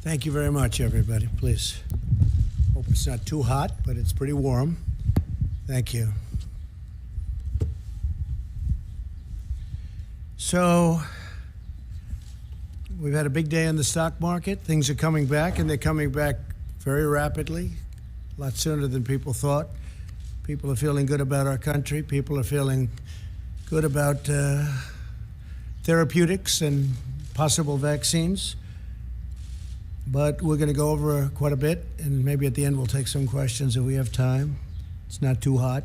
Thank you very much, everybody. Please. Hope it's not too hot, but it's pretty warm. Thank you. So, we've had a big day in the stock market. Things are coming back, and they're coming back very rapidly, a lot sooner than people thought. People are feeling good about our country. People are feeling good about therapeutics and possible vaccines. But we're going to go over quite a bit, and maybe at the end we'll take some questions if we have time. It's not too hot.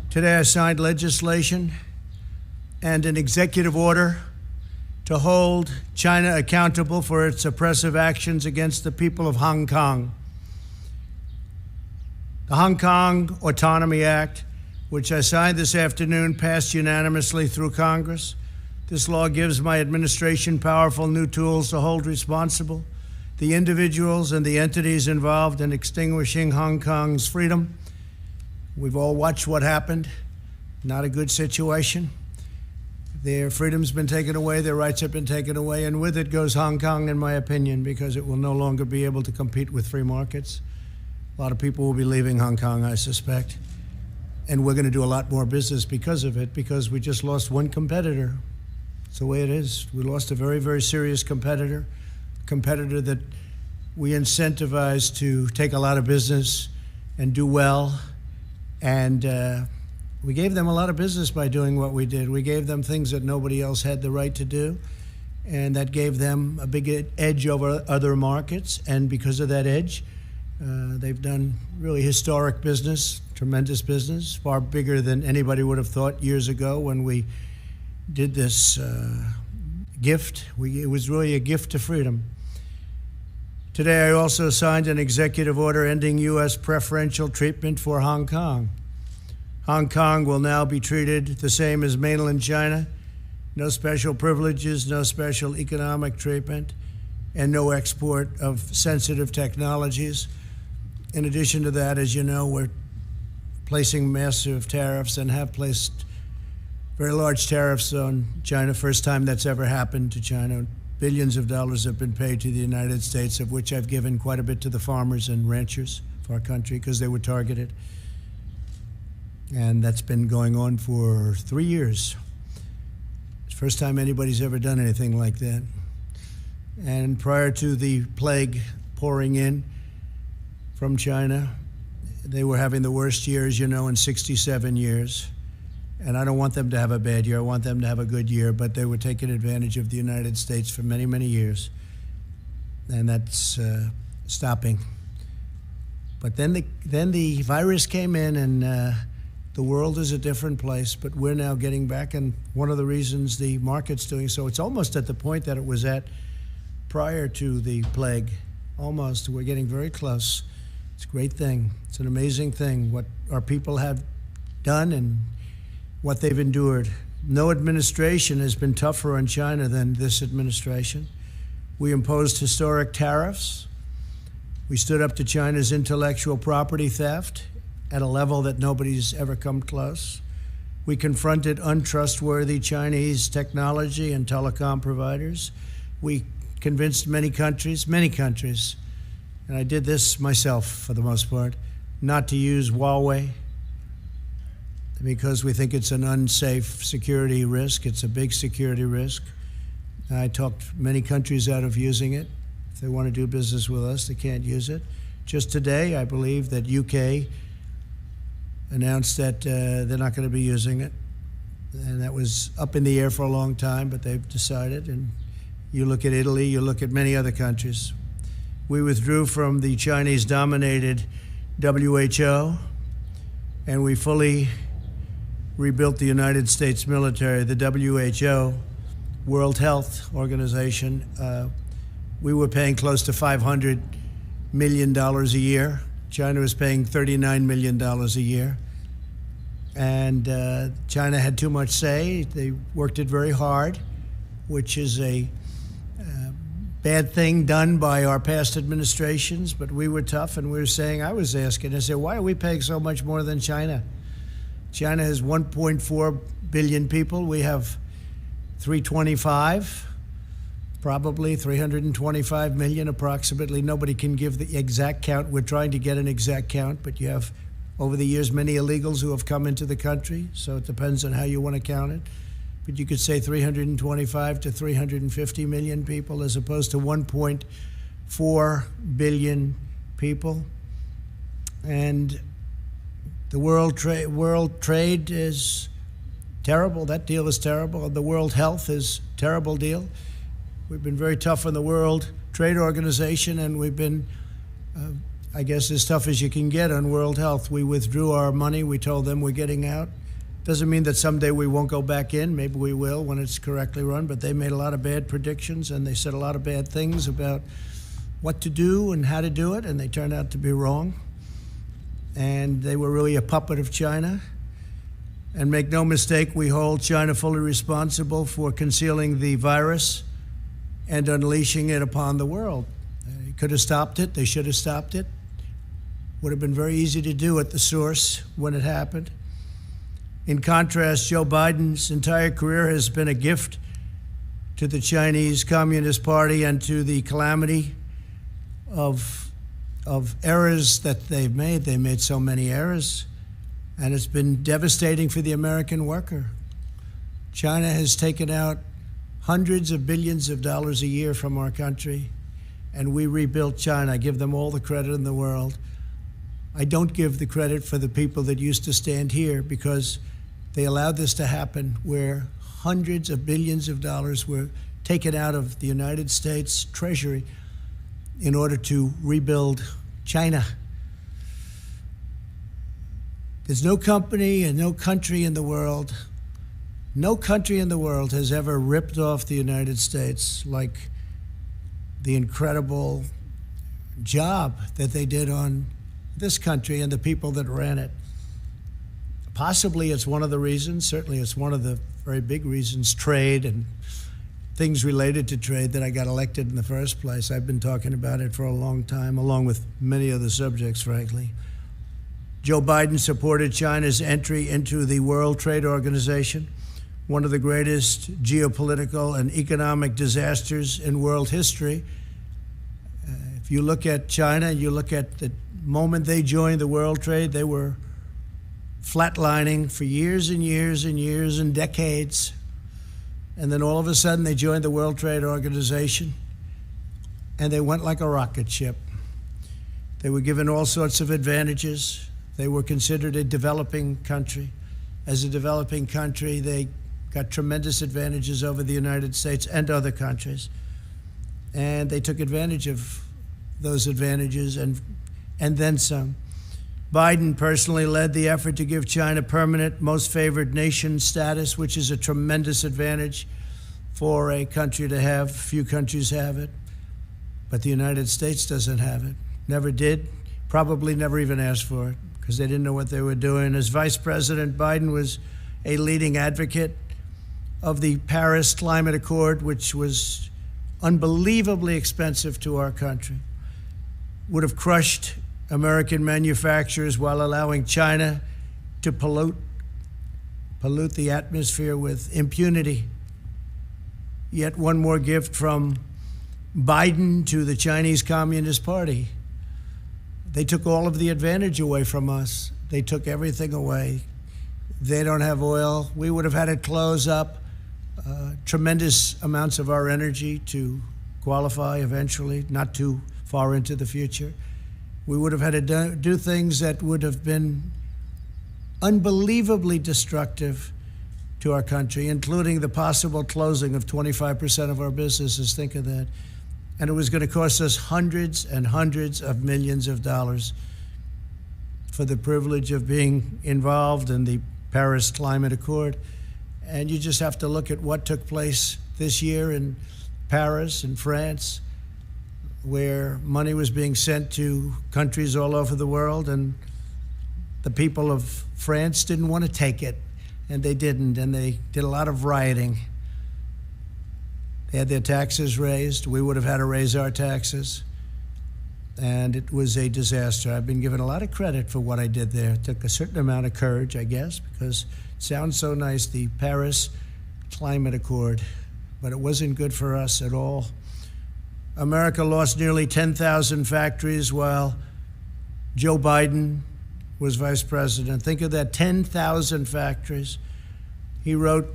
Today I signed legislation and an executive order to hold China accountable for its oppressive actions against the people of Hong Kong. The Hong Kong Autonomy Act, which I signed this afternoon, passed unanimously through Congress. This law gives my administration powerful new tools to hold responsible the individuals and the entities involved in extinguishing Hong Kong's freedom. We've all watched what happened. Not a good situation. Their freedom's been taken away, their rights have been taken away, and with it goes Hong Kong, in my opinion, because it will no longer be able to compete with free markets. A lot of people will be leaving Hong Kong, I suspect. And we're going to do a lot more business because of it, because we just lost one competitor. It's the way it is. We lost a very, very serious competitor that we incentivized to take a lot of business and do well. And we gave them a lot of business by doing what we did. We gave them things that nobody else had the right to do. And that gave them a big edge over other markets. And because of that edge, they've done really historic business, tremendous business, far bigger than anybody would have thought years ago when we did this gift. It was really a gift to freedom. Today, I also signed an executive order ending U.S. preferential treatment for Hong Kong. Hong Kong will now be treated the same as mainland China. No special privileges, no special economic treatment, and no export of sensitive technologies. In addition to that, as you know, we're placing massive tariffs and have placed very large tariffs on China. First time that's ever happened to China. Billions of dollars have been paid to the United States, of which I've given quite a bit to the farmers and ranchers of our country because they were targeted. And that's been going on for 3 years. It's the first time anybody's ever done anything like that. And prior to the plague pouring in from China, they were having the worst year, as you know, in 67 years. And I don't want them to have a bad year. I want them to have a good year. But they were taking advantage of the United States for many, many years. And that's stopping. But then the virus came in, and the world is a different place. But we're now getting back. And one of the reasons the market's doing so, it's almost at the point that it was at prior to the plague. Almost. We're getting very close. It's a great thing. It's an amazing thing what our people have done and what they've endured. No administration has been tougher on China than this administration. We imposed historic tariffs. We stood up to China's intellectual property theft at a level that nobody's ever come close. We confronted untrustworthy Chinese technology and telecom providers. We convinced many countries, and I did this myself for the most part, not to use Huawei, because we think it's an unsafe security risk. It's a big security risk. I talked many countries out of using it. If they want to do business with us, they can't use it. Just today, I believe that UK announced that they're not going to be using it. And that was up in the air for a long time, but they've decided. And you look at Italy, you look at many other countries. We withdrew from the Chinese-dominated WHO, and we fully rebuilt the United States military. The WHO, World Health Organization, we were paying close to $500 million a year. China was paying $39 million a year. And China had too much say. They worked it very hard, which is a bad thing done by our past administrations. But we were tough, and we were saying, I was asking, I said, why are we paying so much more than China? China has 1.4 billion people. We have 325. probably 325 million approximately. Nobody can give the exact count. We're trying to get an exact count, but you have, over the years, many illegals who have come into the country, so it depends on how you want to count it. But you could say 325 to 350 million people as opposed to 1.4 billion people. And the world trade is terrible. That deal is terrible. The world health is a terrible deal. We've been very tough on the World Trade Organization, and we've been, I guess, as tough as you can get on world health. We withdrew our money. We told them we're getting out. Doesn't mean that someday we won't go back in. Maybe we will when it's correctly run, but they made a lot of bad predictions, and they said a lot of bad things about what to do and how to do it, and they turned out to be wrong. And they were really a puppet of China. And make no mistake, we hold China fully responsible for concealing the virus and unleashing it upon the world. They could have stopped it. They should have stopped it. Would have been very easy to do at the source when it happened. In contrast, Joe Biden's entire career has been a gift to the Chinese Communist Party and to the calamity of errors that they've made. They made so many errors, and it's been devastating for the American worker. China has taken out hundreds of billions of dollars a year from our country, and we rebuilt China. I give them all the credit in the world. I don't give the credit for the people that used to stand here, because they allowed this to happen, where hundreds of billions of dollars were taken out of the United States Treasury in order to rebuild China. There's no company and no country in the world has ever ripped off the United States like the incredible job that they did on this country and the people that ran it. Possibly it's one of the reasons, certainly it's one of the very big reasons, trade and things related to trade, that I got elected in the first place. I've been talking about it for a long time, along with many other subjects, frankly. Joe Biden supported China's entry into the World Trade Organization, one of the greatest geopolitical and economic disasters in world history. If you look at China, you look at the moment they joined the World Trade, they were flatlining for years and years and years and decades. And then all of a sudden they joined the World Trade Organization, and they went like a rocket ship. They were given all sorts of advantages. They were considered a developing country. As a developing country, they got tremendous advantages over the United States and other countries. And they took advantage of those advantages and then some. Biden personally led the effort to give China permanent most favored nation status, which is a tremendous advantage for a country to have. Few countries have it, but the United States doesn't have it. Never did, probably never even asked for it, because they didn't know what they were doing. As Vice President, Biden was a leading advocate of the Paris Climate Accord, which was unbelievably expensive to our country, would have crushed American manufacturers while allowing China to pollute the atmosphere with impunity. Yet one more gift from Biden to the Chinese Communist Party. They took all of the advantage away from us. They took everything away. They don't have oil. We would have had to close up tremendous amounts of our energy to qualify eventually, not too far into the future. We would have had to do things that would have been unbelievably destructive to our country, including the possible closing of 25% of our businesses. Think of that. And it was going to cost us hundreds and hundreds of millions of dollars for the privilege of being involved in the Paris Climate Accord. And you just have to look at what took place this year in Paris and France, where money was being sent to countries all over the world, and the people of France didn't want to take it, and they didn't, and they did a lot of rioting. They had their taxes raised. We would have had to raise our taxes, and it was a disaster. I've been given a lot of credit for what I did there. It took a certain amount of courage, I guess, because it sounds so nice, the Paris Climate Accord. but it wasn't good for us at all. America lost nearly 10,000 factories while Joe Biden was vice president. Think of that, 10,000 factories. He wrote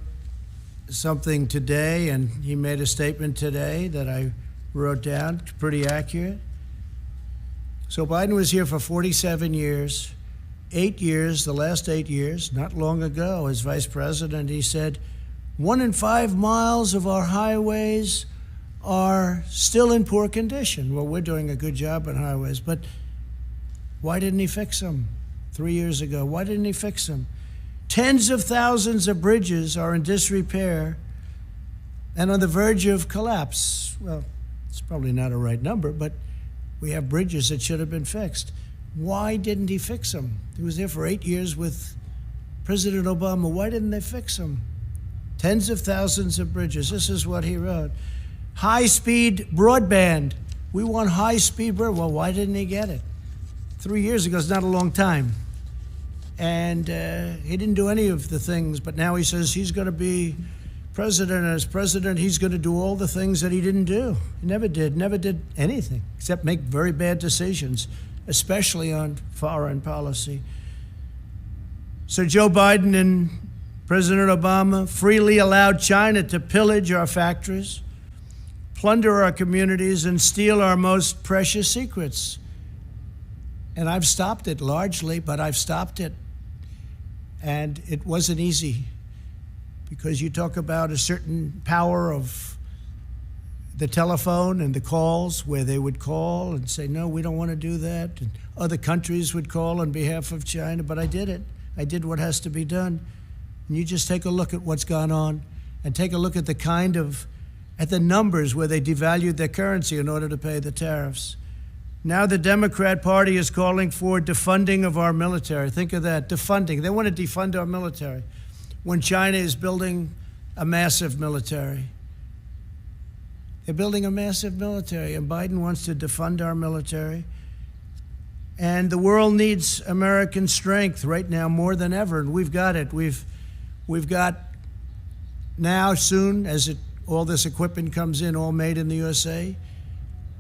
something today, and he made a statement today that I wrote down, pretty accurate. So Biden was here for 47 years, 8 years, the last 8 years, not long ago, as vice president, he said, 1 in 5 miles of our highways are still in poor condition. Well, we're doing a good job on highways, but why didn't he fix them 3 years ago? Why didn't he fix them? Tens of thousands of bridges are in disrepair and on the verge of collapse. Well, it's probably not a right number, but we have bridges that should have been fixed. Why didn't he fix them? He was there for 8 years with President Obama. Why didn't they fix them? Tens of thousands of bridges. This is what he wrote. High-speed broadband. We want high-speed broadband. Well, why didn't he get it? 3 years ago is not a long time. And he didn't do any of the things, but now he says he's going to be president, and as president, he's going to do all the things that he didn't do. He never did anything except make very bad decisions, especially on foreign policy. So Joe Biden and President Obama freely allowed China to pillage our factories, plunder our communities, and steal our most precious secrets. And I've stopped it largely, but I've stopped it. And it wasn't easy, because you talk about a certain power of the telephone and the calls, where they would call and say, no, we don't want to do that. And other countries would call on behalf of China, but I did it. I did what has to be done. And you just take a look at what's gone on, and take a look at at the numbers where they devalued their currency in order to pay the tariffs. Now the Democrat Party is calling for defunding of our military. Think of that, defunding. They want to defund our military when China is building a massive military. They're building a massive military, and Biden wants to defund our military. And the world needs American strength right now more than ever, and we've got it. We've got now, soon, as all this equipment comes in, all made in the USA,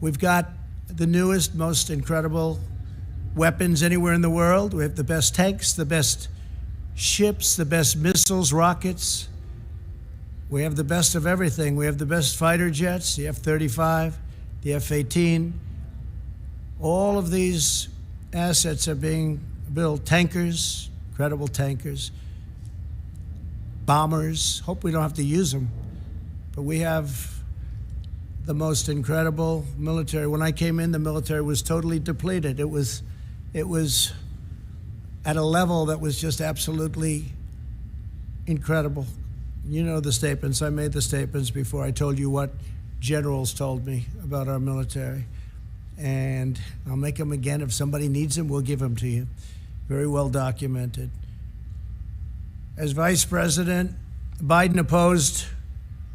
we've got the newest, most incredible weapons anywhere in the world. We have the best tanks, the best ships, the best missiles, rockets. We have the best of everything. We have the best fighter jets, the F-35, the F-18. All of these assets are being built. Tankers, incredible tankers, bombers. Hope we don't have to use them, but we have the most incredible military. When I came in, the military was totally depleted. It was at a level that was just absolutely incredible. You know the statements. I made the statements before. I told you what generals told me about our military. And I'll make them again. If somebody needs them, we'll give them to you. Very well documented. As vice president, Biden opposed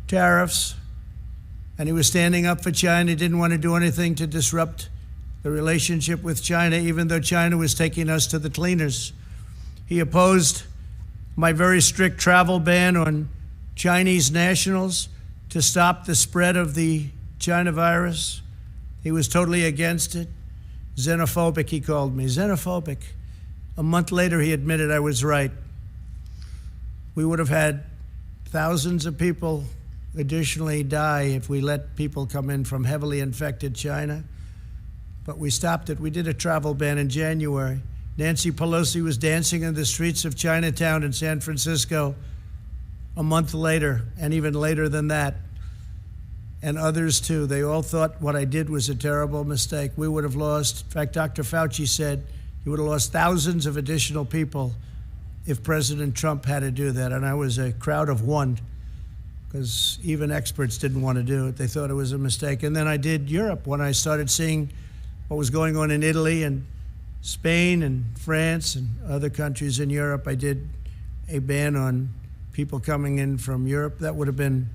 tariffs, and he was standing up for China. He didn't want to do anything to disrupt the relationship with China, even though China was taking us to the cleaners. He opposed my very strict travel ban on Chinese nationals to stop the spread of the China virus. He was totally against it. Xenophobic, he called me. Xenophobic. A month later, he admitted I was right. We would have had thousands of people additionally die if we let people come in from heavily infected China. But we stopped it. We did a travel ban in January. Nancy Pelosi was dancing in the streets of Chinatown in San Francisco a month later, and even later than that. And others too. They all thought what I did was a terrible mistake. We would have lost, in fact, Dr. Fauci said he would have lost thousands of additional people if President Trump had to do that. And I was a crowd of one, because even experts didn't want to do it. They thought it was a mistake. And then I did Europe when I started seeing what was going on in Italy and Spain and France and other countries in Europe. I did a ban on people coming in from Europe. That would have been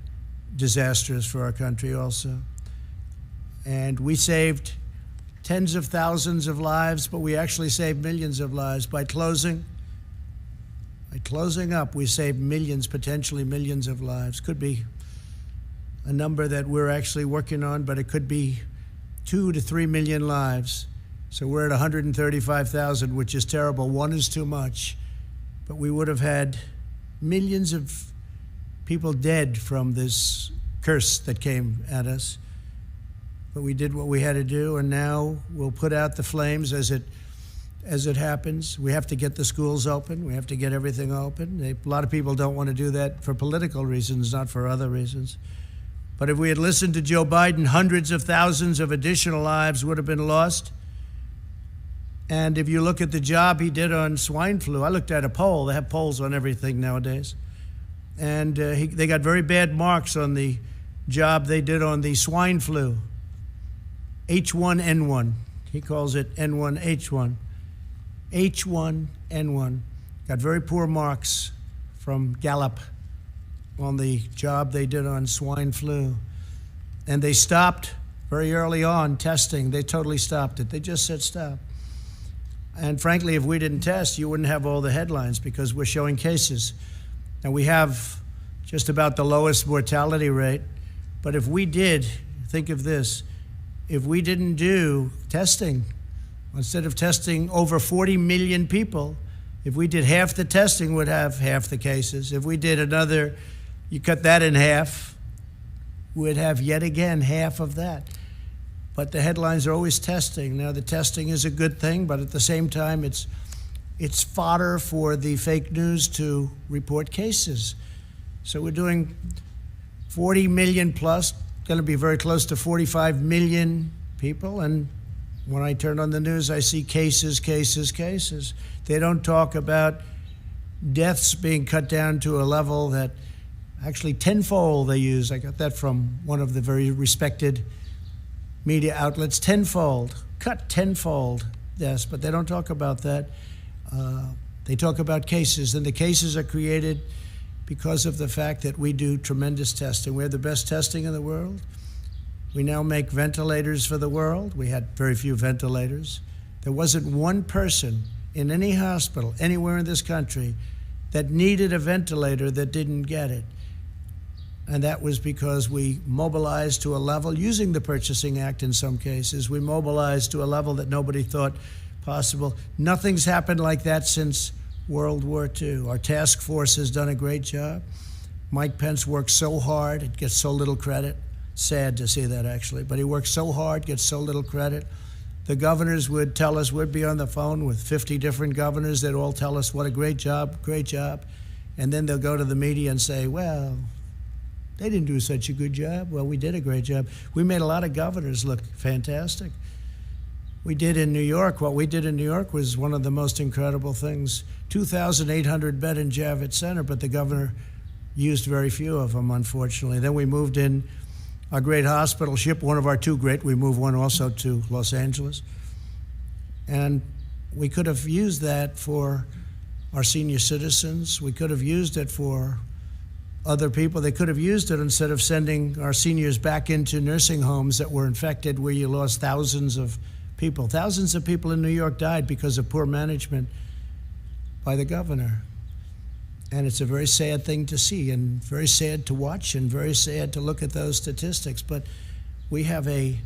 disastrous for our country also. And we saved tens of thousands of lives, but we actually saved millions of lives by closing up. We saved millions, potentially millions of lives. Could be a number that we're actually working on, but it could be 2 to 3 million lives. So we're at 135,000, which is terrible. One is too much. But we would have had millions of people dead from this curse that came at us. But we did what we had to do, and now we'll put out the flames as it happens. We have to get the schools open. We have to get everything open. A lot of people don't want to do that for political reasons, not for other reasons. But if we had listened to Joe Biden, hundreds of thousands of additional lives would have been lost. And if you look at the job he did on swine flu, I looked at a poll. They have polls on everything nowadays. And they got very bad marks on the job they did on the swine flu. H1N1. He calls it N1H1. H1N1. Got very poor marks from Gallup on the job they did on swine flu. And they stopped very early on testing. They totally stopped it. They just said stop. And frankly, if we didn't test, you wouldn't have all the headlines because we're showing cases. And we have just about the lowest mortality rate. But if we did, think of this, if we didn't do testing, instead of testing over 40 million people, if we did half the testing, we'd have half the cases. If we did another, you cut that in half, we'd have yet again half of that. But the headlines are always testing. Now, the testing is a good thing, but at the same time, it's fodder for the fake news to report cases. So we're doing 40 million plus, going to be very close to 45 million people. And when I turn on the news, I see cases, cases, cases. They don't talk about deaths being cut down to a level that actually tenfold they use. I got that from one of the very respected media outlets, tenfold, cut tenfold deaths, but they don't talk about that. They talk about cases, and the cases are created because of the fact that we do tremendous testing. We have the best testing in the world. We now make ventilators for the world. We had very few ventilators. There wasn't one person in any hospital anywhere in this country that needed a ventilator that didn't get it. And that was because we mobilized to a level, using the Purchasing Act in some cases, we mobilized to a level that nobody thought possible. Nothing's happened like that since World War II. Our task force has done a great job. Mike Pence works so hard, it gets so little credit. Sad to see that, actually. But he works so hard, gets so little credit. The governors would tell us, we'd be on the phone with 50 different governors. They'd all tell us what a great job, great job. And then they'll go to the media and say, well, they didn't do such a good job. Well, we did a great job. We made a lot of governors look fantastic. We did in New York. What we did in New York was one of the most incredible things. 2,800 bed in Javits Center, but the governor used very few of them, unfortunately. Then we moved in our great hospital ship, one of our two great. We moved one also to Los Angeles. And we could have used that for our senior citizens. We could have used it for other people. They could have used it instead of sending our seniors back into nursing homes that were infected, where you lost thousands of people. Thousands of people in New York died because of poor management by the governor. And it's a very sad thing to see, and very sad to watch, and very sad to look at those statistics. But we have an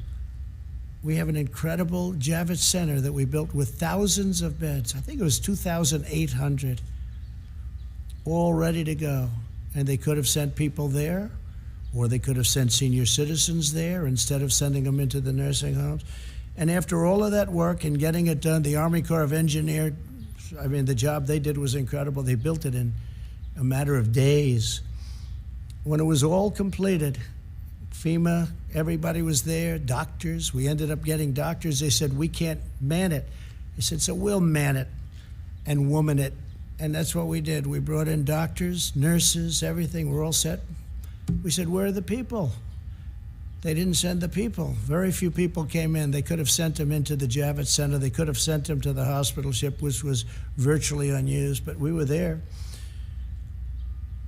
incredible Javits Center that we built with thousands of beds. I think it was 2,800, all ready to go. And they could have sent people there, or they could have sent senior citizens there instead of sending them into the nursing homes. And after all of that work and getting it done, the Army Corps of Engineers, I mean, the job they did was incredible. They built it in a matter of days. When it was all completed, FEMA, everybody was there, doctors. We ended up getting doctors. They said, we can't man it. I said, so we'll man it and woman it. And that's what we did. We brought in doctors, nurses, everything. We're all set. We said, where are the people? They didn't send the people. Very few people came in. They could have sent them into the Javits Center. They could have sent them to the hospital ship, which was virtually unused, but we were there.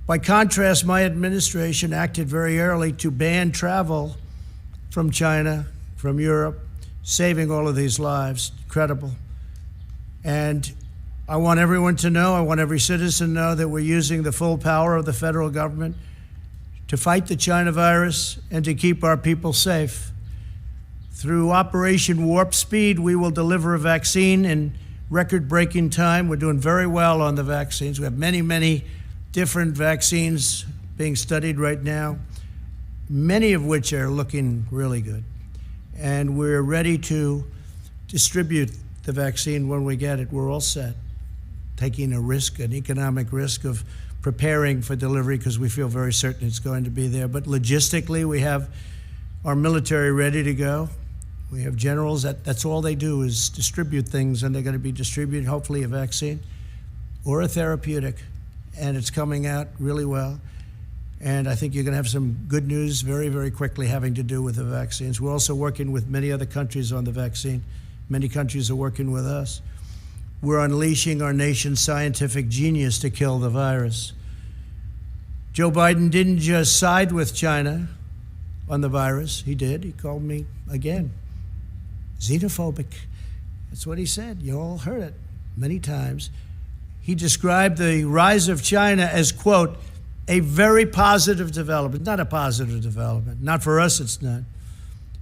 By contrast, my administration acted very early to ban travel from China, from Europe, saving all of these lives. Incredible. And I want everyone to know, I want every citizen to know that we're using the full power of the federal government to fight the China virus and to keep our people safe. Through Operation Warp Speed, we will deliver a vaccine in record-breaking time. We're doing very well on the vaccines. We have many, many different vaccines being studied right now, many of which are looking really good. And we're ready to distribute the vaccine when we get it. We're all set, taking a risk, an economic risk of preparing for delivery because we feel very certain it's going to be there. But logistically, we have our military ready to go. We have generals, that's all they do is distribute things, and they're going to be distributing hopefully a vaccine or a therapeutic, and it's coming out really well. And I think you're going to have some good news very, very quickly having to do with the vaccines. We're also working with many other countries on the vaccine. Many countries are working with us. We're unleashing our nation's scientific genius to kill the virus. Joe Biden didn't just side with China on the virus. He did. He called me, again, xenophobic. That's what he said. You all heard it many times. He described the rise of China as, quote, a very positive development. Not a positive development. Not for us, it's not.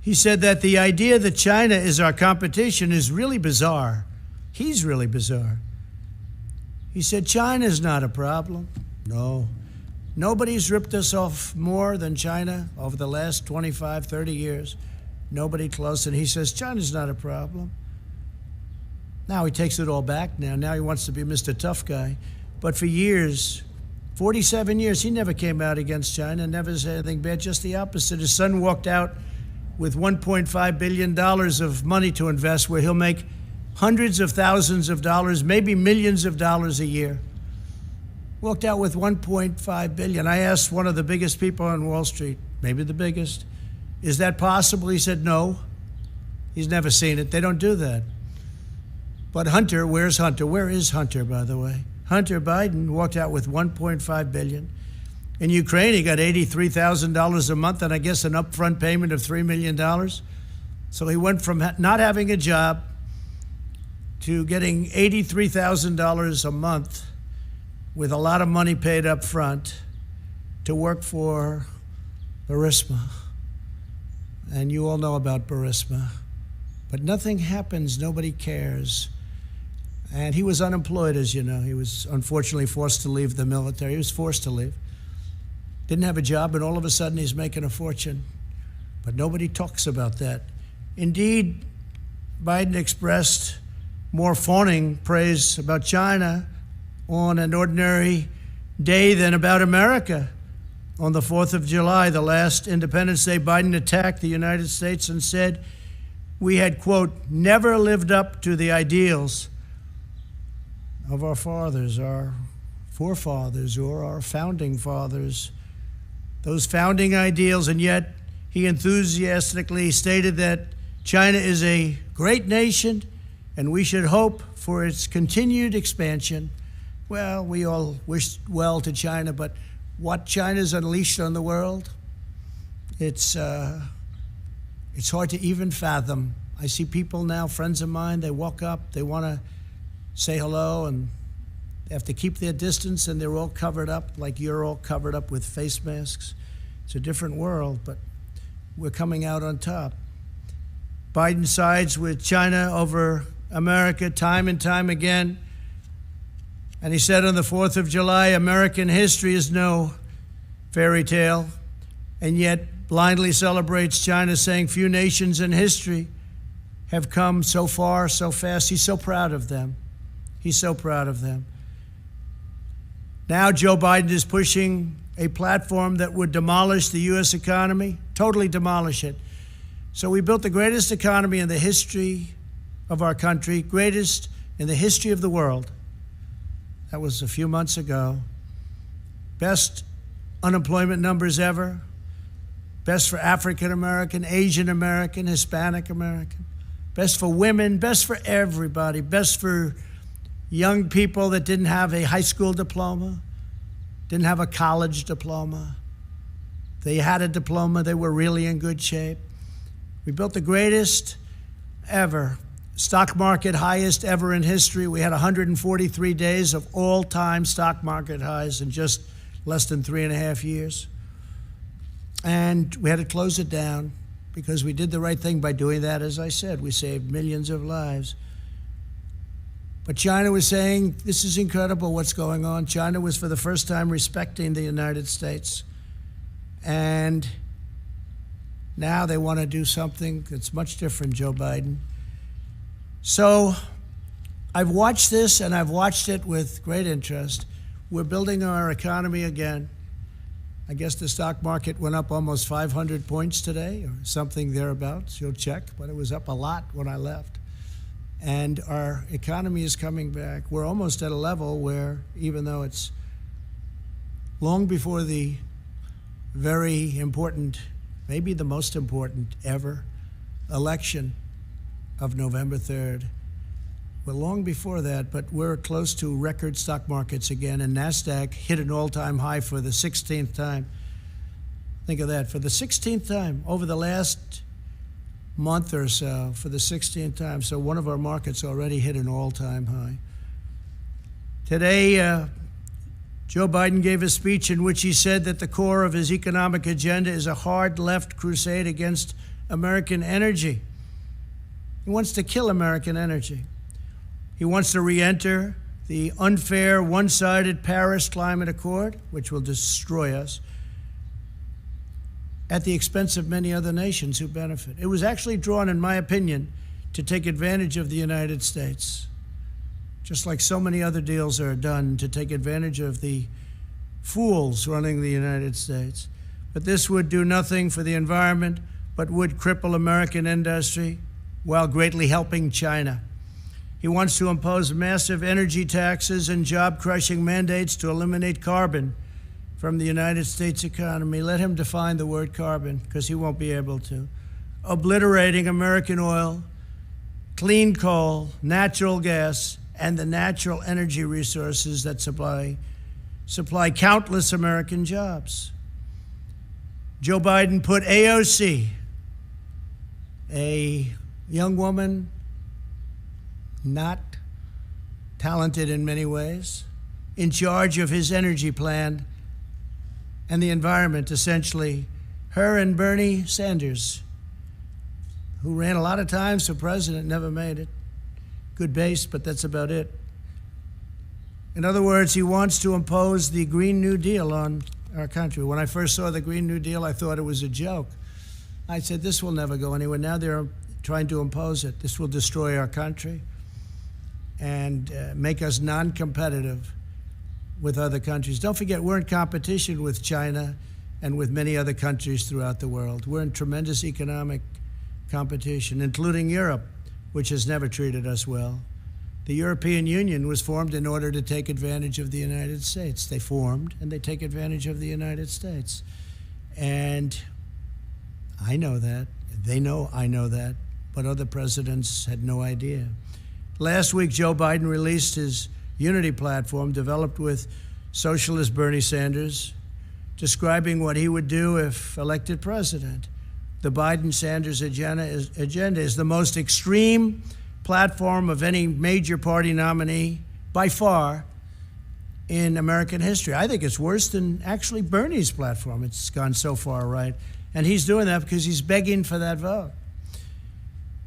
He said that the idea that China is our competition is really bizarre. He's really bizarre. He said China's not a problem. No. Nobody's ripped us off more than China over the last 25, 30 years. Nobody close. And he says China's not a problem. Now he takes it all back now. Now he wants to be Mr. Tough Guy. But for years, 47 years, he never came out against China, never said anything bad, just the opposite. His son walked out with $1.5 billion of money to invest where he'll make hundreds of thousands of dollars, maybe millions of dollars a year. Walked out with $1.5 billion. I asked one of the biggest people on Wall Street, maybe the biggest, is that possible? He said no. He's never seen it. They don't do that. But Hunter, where's Hunter? Where is Hunter, by the way? Hunter Biden walked out with $1.5 billion. In Ukraine, he got $83,000 a month and I guess an upfront payment of $3 million. So he went from not having a job to getting $83,000 a month with a lot of money paid up front to work for Burisma. And you all know about Burisma. But nothing happens, nobody cares. And he was unemployed, as you know. He was unfortunately forced to leave the military. He was forced to leave. Didn't have a job, and all of a sudden he's making a fortune. But nobody talks about that. Indeed, Biden expressed more fawning praise about China on an ordinary day than about America. On the 4th of July, the last Independence Day, Biden attacked the United States and said we had, quote, never lived up to the ideals of our fathers, our forefathers, or our founding fathers, those founding ideals. And yet he enthusiastically stated that China is a great nation and we should hope for its continued expansion. Well, we all wish well to China, but what China's unleashed on the world, it's hard to even fathom. I see people now, friends of mine, they walk up, they want to say hello, and they have to keep their distance, and they're all covered up like you're all covered up with face masks. It's a different world, but we're coming out on top. Biden sides with China over America time and time again. And he said on the 4th of July, American history is no fairy tale, and yet blindly celebrates China, saying few nations in history have come so far, so fast. He's so proud of them. He's so proud of them. Now Joe Biden is pushing a platform that would demolish the U.S. economy, totally demolish it. So we built the greatest economy in the history of our country, greatest in the history of the world. That was a few months ago. Best unemployment numbers ever. Best for African American, Asian American, Hispanic American. Best for women, best for everybody. Best for young people that didn't have a high school diploma, didn't have a college diploma. They had a diploma, they were really in good shape. We built the greatest ever, stock market highest ever in history. We had 143 days of all-time stock market highs in just less than 3.5 years. And we had to close it down because we did the right thing by doing that. As I said, we saved millions of lives. But China was saying, this is incredible what's going on. China was for the first time respecting the United States. And now they want to do something that's much different, Joe Biden. So I've watched this, and I've watched it with great interest. We're building our economy again. I guess the stock market went up almost 500 points today or something thereabouts. You'll check, but it was up a lot when I left. And our economy is coming back. We're almost at a level where, even though it's long before the very important, maybe the most important ever election of November 3rd, we're long before that, but we're close to record stock markets again, and NASDAQ hit an all-time high for the 16th time. Think of that, for the 16th time over the last month or so, for the 16th time. So one of our markets already hit an all-time high. Today, Joe Biden gave a speech in which he said that the core of his economic agenda is a hard left crusade against American energy. He wants to kill American energy. He wants to re-enter the unfair, one-sided Paris Climate Accord, which will destroy us, at the expense of many other nations who benefit. It was actually drawn, in my opinion, to take advantage of the United States, just like so many other deals are done to take advantage of the fools running the United States. But this would do nothing for the environment, but would cripple American industry while greatly helping China. He wants to impose massive energy taxes and job-crushing mandates to eliminate carbon from the United States economy. Let him define the word carbon, because he won't be able to. Obliterating American oil, clean coal, natural gas, and the natural energy resources that supply countless American jobs. Joe Biden put AOC, a young woman, not talented in many ways, in charge of his energy plan and the environment, essentially. Her and Bernie Sanders, who ran a lot of times for president, never made it. Good base, but that's about it. In other words, he wants to impose the Green New Deal on our country. When I first saw the Green New Deal, I thought it was a joke. I said, this will never go anywhere. Now they're trying to impose it. This will destroy our country and make us non-competitive with other countries. Don't forget, we're in competition with China and with many other countries throughout the world. We're in tremendous economic competition, including Europe, which has never treated us well. The European Union was formed in order to take advantage of the United States. They formed, and they take advantage of the United States. And I know that. They know I know that. But other presidents had no idea. Last week, Joe Biden released his unity platform developed with socialist Bernie Sanders, describing what he would do if elected president. The Biden-Sanders agenda is the most extreme platform of any major party nominee, by far, in American history. I think it's worse than actually Bernie's platform. It's gone so far right. And he's doing that because he's begging for that vote.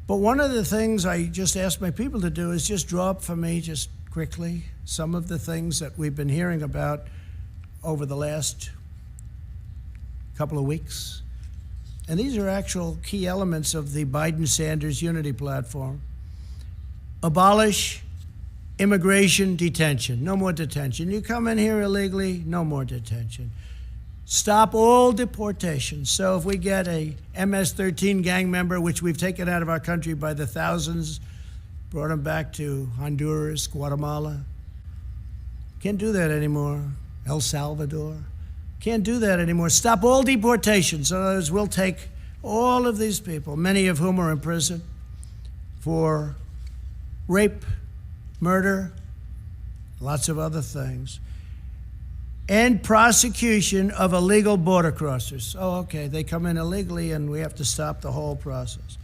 But one of the things I just asked my people to do is just draw up for me, just quickly, some of the things that we've been hearing about over the last couple of weeks. And these are actual key elements of the Biden-Sanders unity platform. Abolish immigration detention. No more detention. You come in here illegally, no more detention. Stop all deportations. So if we get a MS-13 gang member, which we've taken out of our country by the thousands, brought them back to Honduras, Guatemala, can't do that anymore. El Salvador, can't do that anymore. Stop all deportations. In other words, we'll take all of these people, many of whom are in prison for rape, murder, lots of other things. And prosecution of illegal border crossers. Oh, okay, they come in illegally and we have to stop the whole process.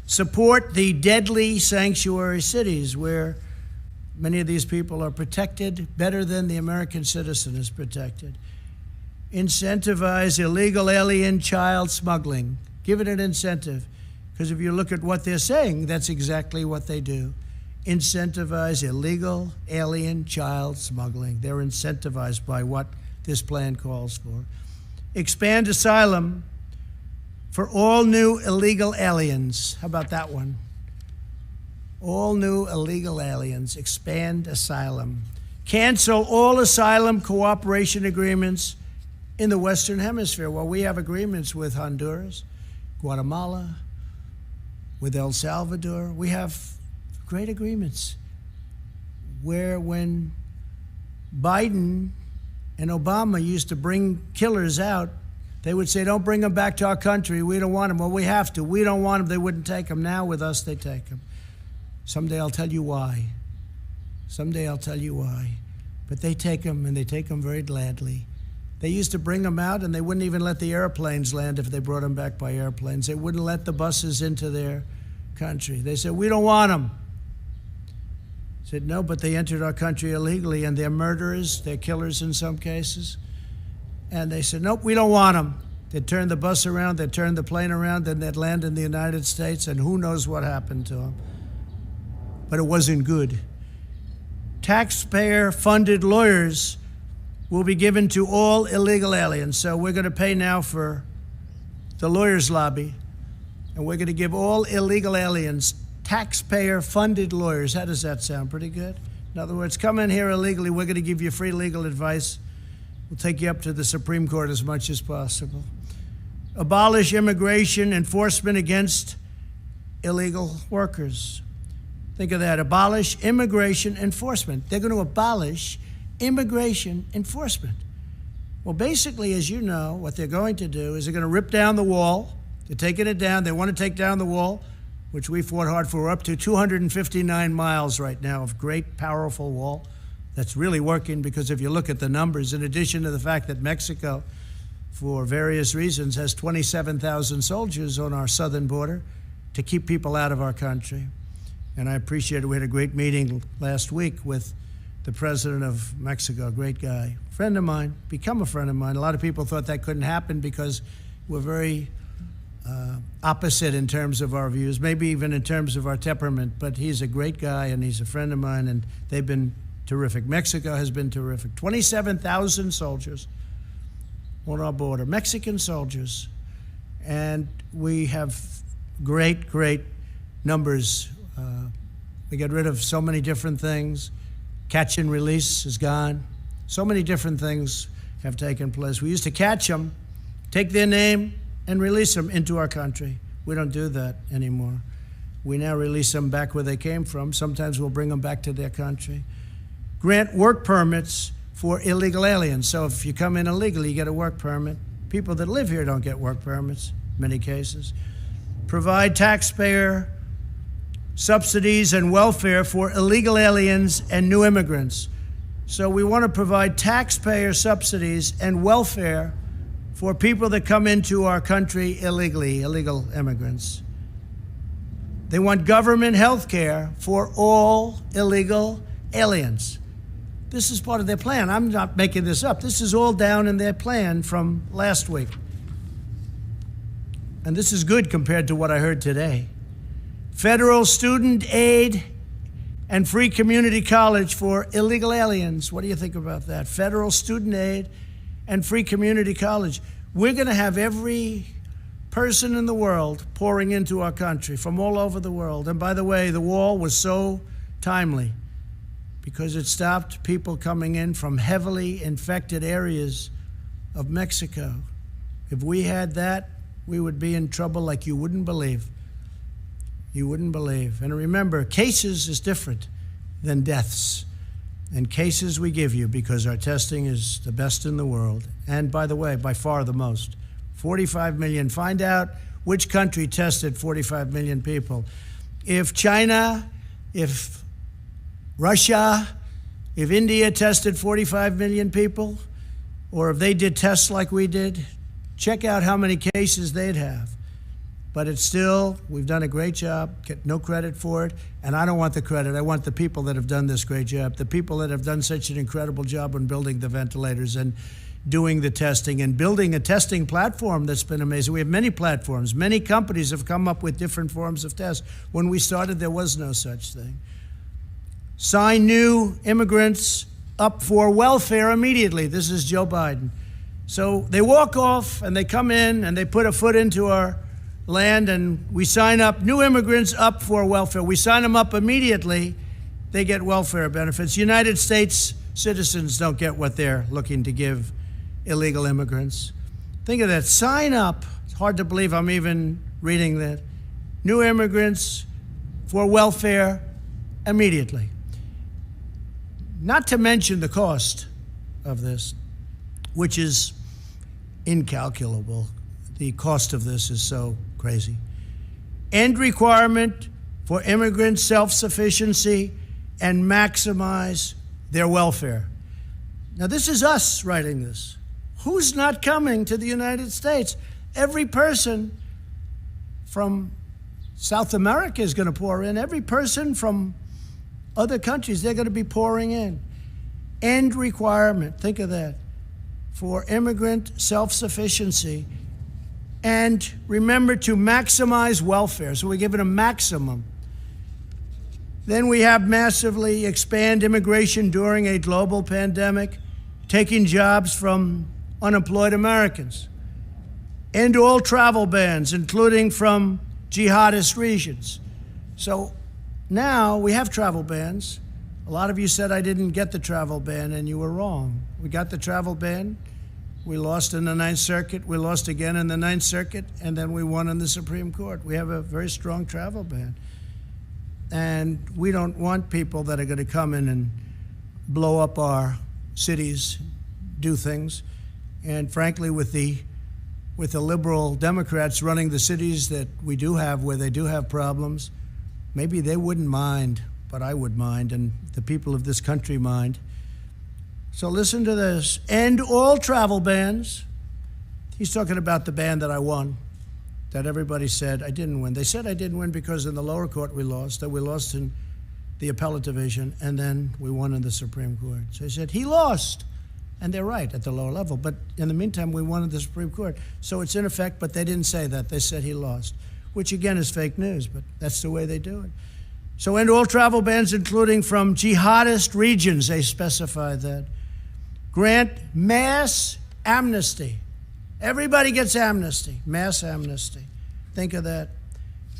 Support the deadly sanctuary cities where many of these people are protected better than the American citizen is protected. incentivize illegal alien child smuggling. Give it an incentive. Because if you look at what they're saying, that's exactly what they do. Incentivize illegal alien child smuggling. They're incentivized by what this plan calls for. Expand asylum for all new illegal aliens. How about that one? All new illegal aliens. Expand asylum. Cancel all asylum cooperation agreements in the Western Hemisphere. Well, we have agreements with Honduras, Guatemala, with El Salvador. We have great agreements where when Biden and Obama used to bring killers out, they would say, don't bring them back to our country. We don't want them. Well, we have to. We don't want them. They wouldn't take them. Now with us, they take them. Someday I'll tell you why. Someday I'll tell you why. But they take them, and they take them very gladly. They used to bring them out, and they wouldn't even let the airplanes land if they brought them back by airplanes. They wouldn't let the buses into their country. They said, we don't want them. I said, no, but they entered our country illegally, and they're murderers, they're killers in some cases. And they said, nope, we don't want them. They'd turn the bus around, they'd turn the plane around, and they'd land in the United States, and who knows what happened to them. But it wasn't good. Taxpayer-funded lawyers will be given to all illegal aliens. So we're going to pay now for the lawyers' lobby, and we're going to give all illegal aliens taxpayer-funded lawyers. How does that sound? Pretty good? In other words, come in here illegally, we're going to give you free legal advice. We'll take you up to the Supreme Court as much as possible. Abolish immigration enforcement against illegal workers. Think of that. Abolish immigration enforcement. They're going to abolish immigration enforcement. Well, basically, as you know, what they're going to do is they're going to rip down the wall. They're taking it down. They want to take down the wall, which we fought hard for. We're up to 259 miles right now of great, powerful wall that's really working, because if you look at the numbers, in addition to the fact that Mexico, for various reasons, has 27,000 soldiers on our southern border to keep people out of our country. And I appreciate it. We had a great meeting last week with the president of Mexico, a great guy, friend of mine, become a friend of mine. A lot of people thought that couldn't happen because we're very opposite in terms of our views, maybe even in terms of our temperament, but he's a great guy and he's a friend of mine, and they've been terrific. Mexico has been terrific. 27,000 soldiers on our border, Mexican soldiers, and we have great, great numbers. We get rid of so many different things. Catch and release is gone. So many different things have taken place. We used to catch them, take their name, and release them into our country. We don't do that anymore. We now release them back where they came from. Sometimes we'll bring them back to their country. Grant work permits for illegal aliens. So if you come in illegally, you get a work permit. People that live here don't get work permits, in many cases. Provide taxpayer subsidies and welfare for illegal aliens and new immigrants. So we want to provide taxpayer subsidies and welfare for people that come into our country illegally, illegal immigrants. They want government health care for all illegal aliens. This is part of their plan. I'm not making this up. This is all down in their plan from last week. And this is good compared to what I heard today. Federal student aid and free community college for illegal aliens. What do you think about that? Federal student aid and free community college. We're going to have every person in the world pouring into our country from all over the world. And by the way, the wall was so timely because it stopped people coming in from heavily infected areas of Mexico. If we had that, we would be in trouble like you wouldn't believe. You wouldn't believe. And remember, cases is different than deaths. And cases we give you because our testing is the best in the world. And by the way, by far the most. 45 million. Find out which country tested 45 million people. If China, if Russia, if India tested 45 million people, or if they did tests like we did, check out how many cases they'd have. But it's still, we've done a great job, get no credit for it, and I don't want the credit. I want the people that have done this great job, the people that have done such an incredible job on building the ventilators. And doing the testing and building a testing platform that's been amazing. We have many platforms. Many companies have come up with different forms of tests. When we started, there was no such thing. Sign new immigrants up for welfare immediately. This is Joe Biden. So they walk off and they come in and they put a foot into our land and we sign up new immigrants up for welfare. We sign them up immediately. They get welfare benefits. United States citizens don't get what they're looking to give illegal immigrants. Think of that. Sign up. It's hard to believe I'm even reading that. New immigrants for welfare immediately. Not to mention the cost of this, which is incalculable. The cost of this is so crazy. End requirement for immigrant self-sufficiency and maximize their welfare. Now, this is us writing this. Who's not coming to the United States? Every person from South America is going to pour in. Every person from other countries, they're going to be pouring in. End requirement, think of that, for immigrant self-sufficiency. And remember to maximize welfare. So we give it a maximum. Then we have massively expand immigration during a global pandemic, taking jobs from unemployed Americans. End all travel bans, including from jihadist regions. So now we have travel bans. A lot of you said I didn't get the travel ban, and you were wrong. We got the travel ban. We lost in the Ninth Circuit. We lost again in the Ninth Circuit, and then we won in the Supreme Court. We have a very strong travel ban. And we don't want people that are going to come in and blow up our cities, do things. And frankly, with the liberal Democrats running the cities that we do have where they do have problems, maybe they wouldn't mind, but I would mind, and the people of this country mind. So listen to this. End all travel bans. He's talking about the ban that I won, that everybody said I didn't win. They said I didn't win because in the lower court we lost, that we lost in the appellate division, and then we won in the Supreme Court. So he said he lost. And they're right at the lower level. But in the meantime, we won in the Supreme Court. So it's in effect, but they didn't say that. They said he lost, which again is fake news, but that's the way they do it. So end all travel bans, including from jihadist regions. They specify that. Grant mass amnesty. Everybody gets amnesty, mass amnesty. Think of that.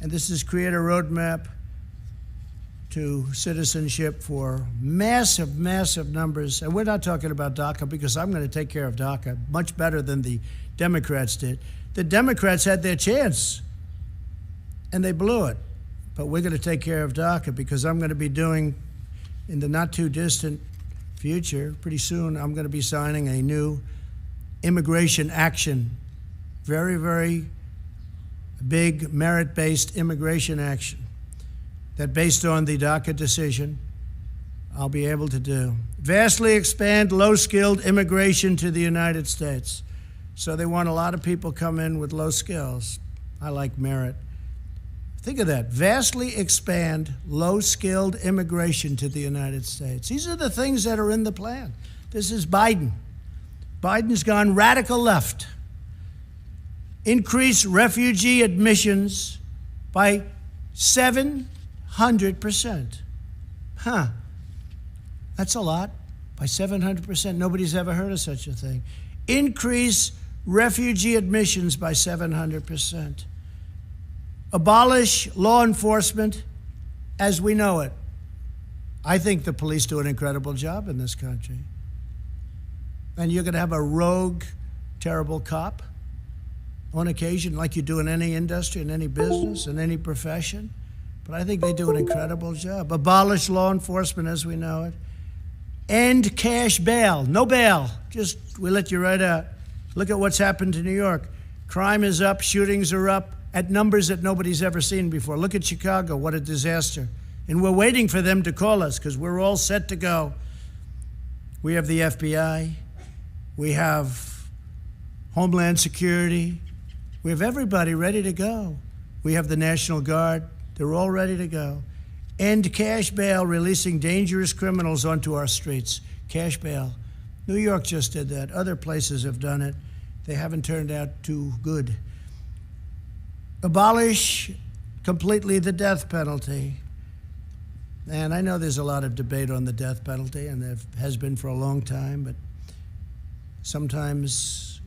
And this is create a roadmap to citizenship for massive, massive numbers. And we're not talking about DACA because I'm going to take care of DACA much better than the Democrats did. The Democrats had their chance and they blew it. But we're going to take care of DACA because I'm going to be doing, in the not too distant future, pretty soon, I'm going to be signing a new immigration action. Very, very big merit-based immigration action that based on the DACA decision, I'll be able to do. Vastly expand low-skilled immigration to the United States. So they want a lot of people come in with low skills. I like merit. Think of that. Vastly expand low-skilled immigration to the United States. These are the things that are in the plan. This is Biden. Biden's gone radical left. Increase refugee admissions by 700%. That's a lot. By 700%. Nobody's ever heard of such a thing. Increase refugee admissions by 700%. Abolish law enforcement as we know it. I think the police do an incredible job in this country. And you're going to have a rogue, terrible cop on occasion, like you do in any industry, in any business, in any profession. But I think they do an incredible job. Abolish law enforcement as we know it. End cash bail. No bail. Just, we let you right out. Look at what's happened to New York. Crime is up, shootings are up at numbers that nobody's ever seen before. Look at Chicago, what a disaster. And we're waiting for them to call us because we're all set to go. We have the FBI. We have Homeland Security. We have everybody ready to go. We have the National Guard. They're all ready to go. End cash bail, releasing dangerous criminals onto our streets. Cash bail. New York just did that. Other places have done it. They haven't turned out too good. Abolish completely the death penalty. And I know there's a lot of debate on the death penalty, and there has been for a long time, but sometimes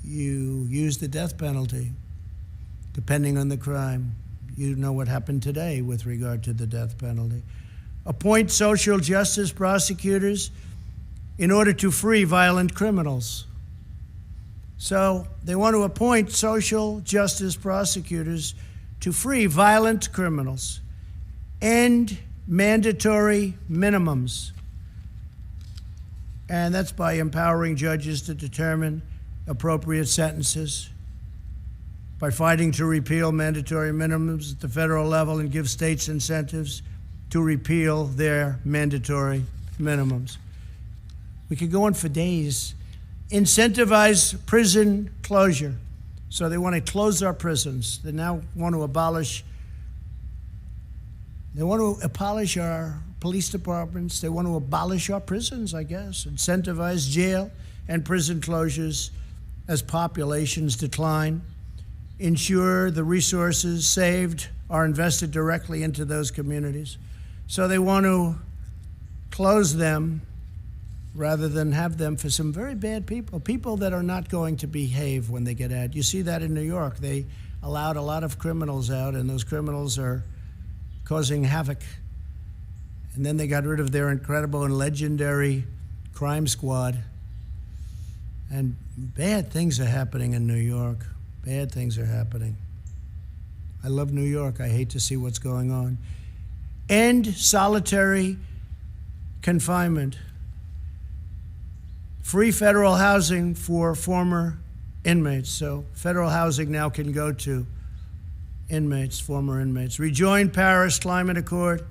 you use the death penalty depending on the crime. You know what happened today with regard to the death penalty. Appoint social justice prosecutors in order to free violent criminals. So they want to appoint social justice prosecutors to free violent criminals. End mandatory minimums. And that's by empowering judges to determine appropriate sentences, by fighting to repeal mandatory minimums at the federal level and give states incentives to repeal their mandatory minimums. We could go on for days. Incentivize prison closure. So they want to close our prisons. They now want to abolish our police departments. They want to abolish our prisons, I guess. Incentivize jail and prison closures as populations decline. Ensure the resources saved are invested directly into those communities. So they want to close them rather than have them for some very bad people that are not going to behave when they get out. You see that in New York. They allowed a lot of criminals out, and those criminals are causing havoc. And then they got rid of their incredible and legendary crime squad. And bad things are happening in New York. Bad things are happening. I love New York. I hate to see what's going on. End solitary confinement. Free federal housing for former inmates. So federal housing now can go to inmates, former inmates. Rejoin Paris Climate Accord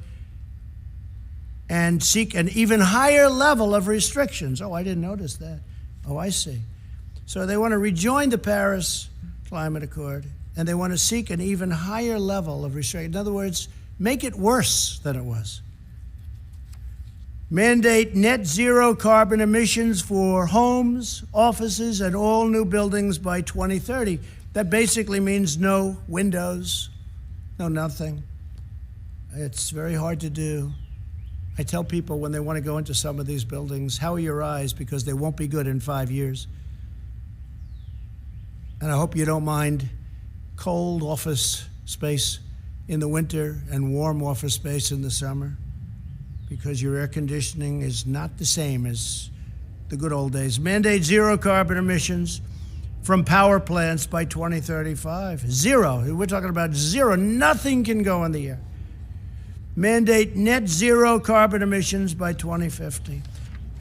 and seek an even higher level of restrictions. Oh, I didn't notice that. Oh, I see. So they want to rejoin the Paris Climate Accord, and they want to seek an even higher level of restriction. In other words, make it worse than it was. Mandate net zero carbon emissions for homes, offices, and all new buildings by 2030. That basically means no windows, no nothing. It's very hard to do. I tell people when they want to go into some of these buildings, how are your eyes? Because they won't be good in 5 years. And I hope you don't mind cold office space in the winter and warm office space in the summer, because your air conditioning is not the same as the good old days. Mandate zero carbon emissions from power plants by 2035. Zero. We're talking about zero. Nothing can go in the air. Mandate net zero carbon emissions by 2050.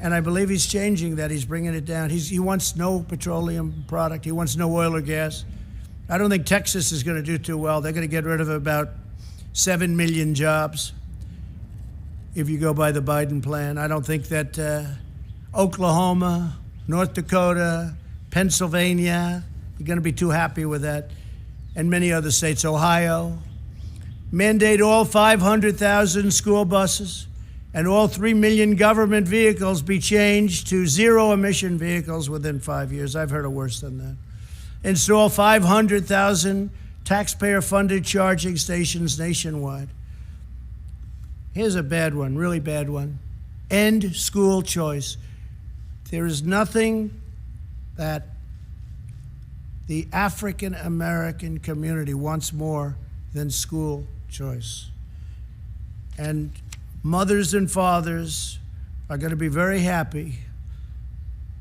And I believe he's changing that. He's bringing it down. He wants no petroleum product. He wants no oil or gas. I don't think Texas is going to do too well. They're going to get rid of about 7 million jobs if you go by the Biden plan. I don't think that Oklahoma, North Dakota, Pennsylvania, you're going to be too happy with that. And many other states, Ohio. Mandate all 500,000 school buses and all 3 million government vehicles be changed to zero-emission vehicles within 5 years. I've heard of worse than that. Install 500,000 taxpayer-funded charging stations nationwide. Here's a bad one, really bad one. End school choice. There is nothing that the African American community wants more than school choice. And mothers and fathers are going to be very happy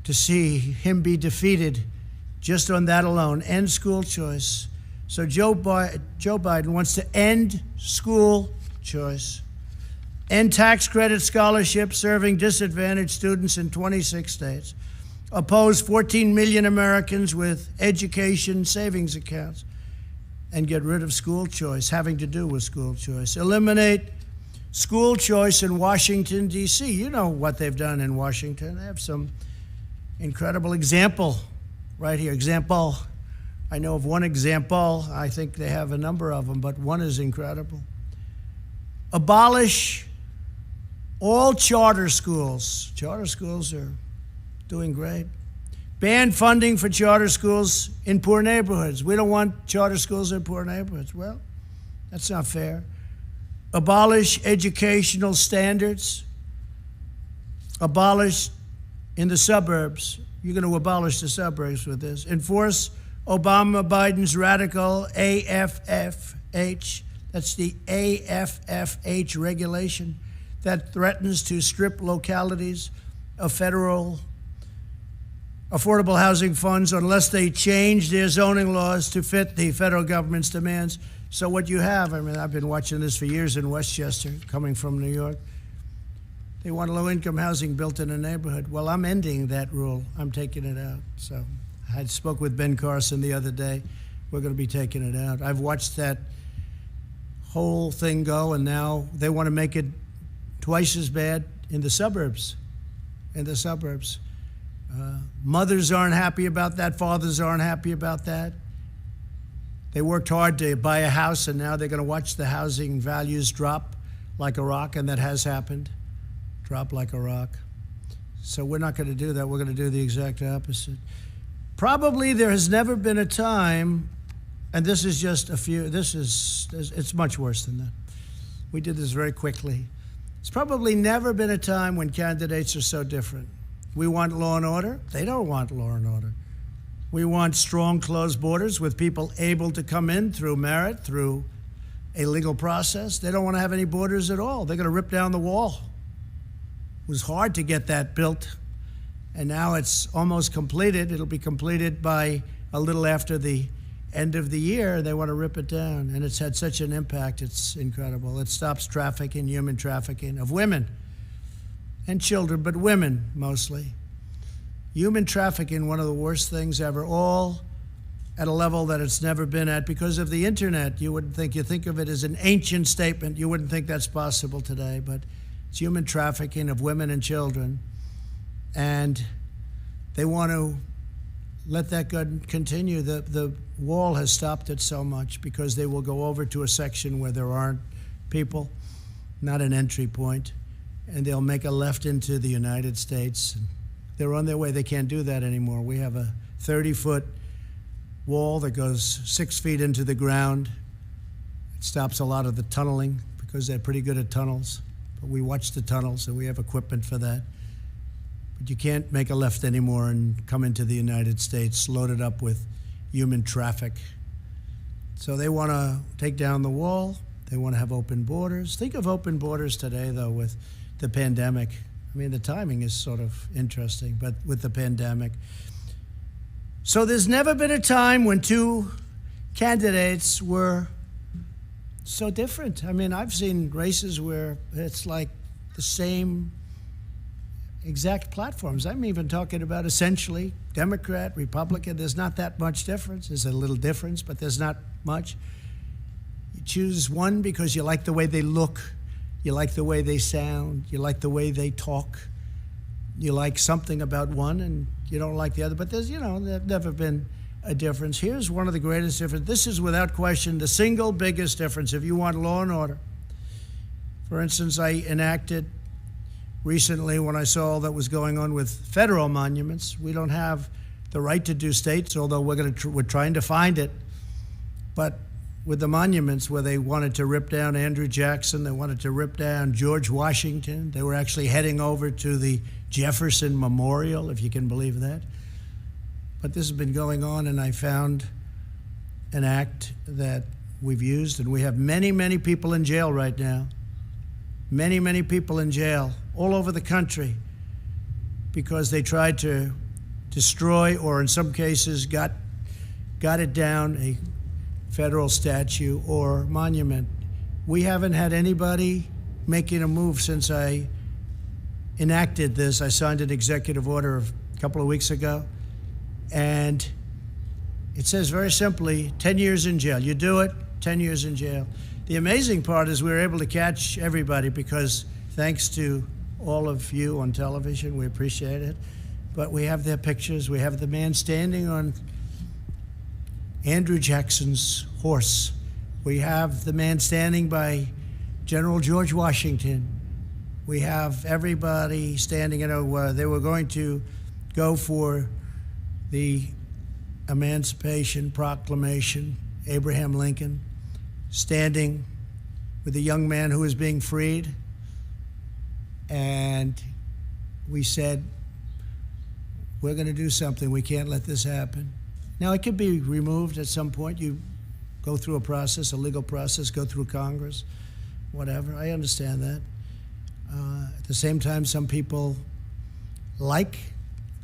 to see him be defeated just on that alone. End school choice. So Joe Biden wants to end school choice. End tax credit scholarships serving disadvantaged students in 26 states. Oppose 14 million Americans with education savings accounts. And get rid of school choice, having to do with school choice. Eliminate school choice in Washington, D.C. You know what they've done in Washington. They have some incredible example right here. Example. I know of one example. I think they have a number of them, but one is incredible. Abolish all charter schools. Charter schools are doing great. Ban funding for charter schools in poor neighborhoods. We don't want charter schools in poor neighborhoods. Well, that's not fair. Abolish educational standards. Abolish in the suburbs. You're going to abolish the suburbs with this. Enforce Obama-Biden's radical AFFH. That's the AFFH regulation that threatens to strip localities of federal affordable housing funds unless they change their zoning laws to fit the federal government's demands. So what you have, I mean, I've been watching this for years in Westchester, coming from New York. They want low-income housing built in a neighborhood. Well, I'm ending that rule. I'm taking it out. So I spoke with Ben Carson the other day. We're going to be taking it out. I've watched that whole thing go, and now they want to make it twice as bad in the suburbs. In the suburbs. Mothers aren't happy about that. Fathers aren't happy about that. They worked hard to buy a house, and now they're going to watch the housing values drop like a rock, and that has happened. Drop like a rock. So we're not going to do that. We're going to do the exact opposite. Probably there has never been a time, and this is just a few, it's much worse than that. We did this very quickly. It's probably never been a time when candidates are so different. We want law and order. They don't want law and order. We want strong, closed borders with people able to come in through merit, through a legal process. They don't want to have any borders at all. They're going to rip down the wall. It was hard to get that built, and now it's almost completed. It'll be completed by a little after the end of the year. They want to rip it down, and it's had such an impact. It's incredible. It stops trafficking, human trafficking of women and children, but women mostly. Human trafficking, one of the worst things ever, all at a level that it's never been at because of the internet. You think of it as an ancient statement. You wouldn't think that's possible today, but it's human trafficking of women and children. And they want to let that continue. The wall has stopped it so much because they will go over to a section where there aren't people, not an entry point, and they'll make a left into the United States. They're on their way. They can't do that anymore. We have a 30-foot wall that goes 6 feet into the ground. It stops a lot of the tunneling because they're pretty good at tunnels. But we watch the tunnels, and we have equipment for that. But you can't make a left anymore and come into the United States loaded up with human traffic. So they want to take down the wall. They want to have open borders. Think of open borders today, though, with the pandemic. I mean, the timing is sort of interesting, but with the pandemic. So there's never been a time when two candidates were so different. I mean, I've seen races where it's like the same exact platforms. I'm even talking about essentially Democrat, Republican. There's not that much difference. There's a little difference, but there's not much. You choose one because you like the way they look. You like the way they sound. You like the way they talk. You like something about one and you don't like the other. But there's, there's never been a difference. Here's one of the greatest differences. This is without question the single biggest difference if you want law and order. For instance, I enacted recently when I saw all that was going on with federal monuments. We don't have the right to do states, although we're trying to find it. But with the monuments where they wanted to rip down Andrew Jackson, they wanted to rip down George Washington. They were actually heading over to the Jefferson Memorial, if you can believe that. But this has been going on, and I found an act that we've used, and we have many, many people in jail right now. Many, many people in jail all over the country because they tried to destroy, or in some cases got it down, a federal statue or monument. We haven't had anybody making a move since I enacted this. I signed an executive order a couple of weeks ago, and it says very simply, 10 years in jail. You do it, 10 years in jail. The amazing part is we were able to catch everybody because thanks to all of you on television, we appreciate it. But we have their pictures. We have the man standing on Andrew Jackson's horse. We have the man standing by General George Washington. We have everybody standing. They were going to go for the Emancipation Proclamation, Abraham Lincoln, standing with a young man who was being freed. And we said, we're going to do something. We can't let this happen. Now, it could be removed at some point. You go through a process, a legal process, go through Congress, whatever. I understand that. At the same time, some people like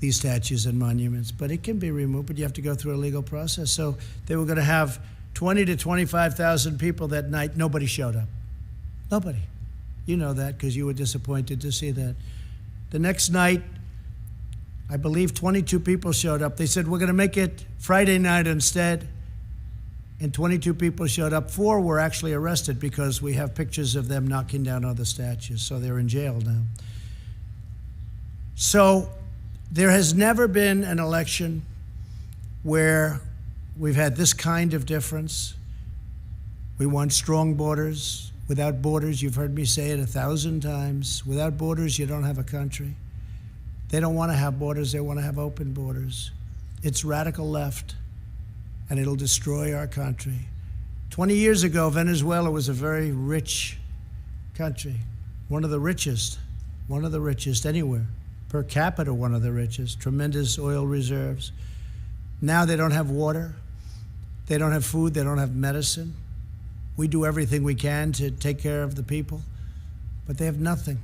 these statues and monuments, but it can be removed, but you have to go through a legal process. So they were going to have 20 to 25,000 people that night. Nobody showed up. Nobody. You know that because you were disappointed to see that. The next night, I believe 22 people showed up. They said, we're going to make it Friday night instead. And 22 people showed up. 4 were actually arrested because we have pictures of them knocking down other statues. So they're in jail now. So there has never been an election where we've had this kind of difference. We want strong borders. Without borders, you've heard me say it 1,000 times, without borders, you don't have a country. They don't want to have borders, they want to have open borders. It's radical left, and it'll destroy our country. 20 years ago, Venezuela was a very rich country, one of the richest anywhere. Per capita, one of the richest, tremendous oil reserves. Now they don't have water, they don't have food, they don't have medicine. We do everything we can to take care of the people, but they have nothing.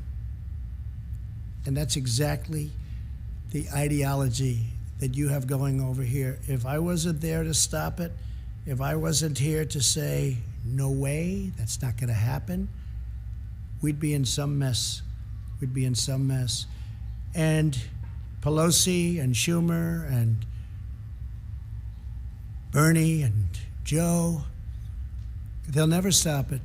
And that's exactly the ideology that you have going over here. If I wasn't there to stop it, if I wasn't here to say, no way, that's not going to happen, we'd be in some mess. We'd be in some mess. And Pelosi and Schumer and Bernie and Joe, they'll never stop it.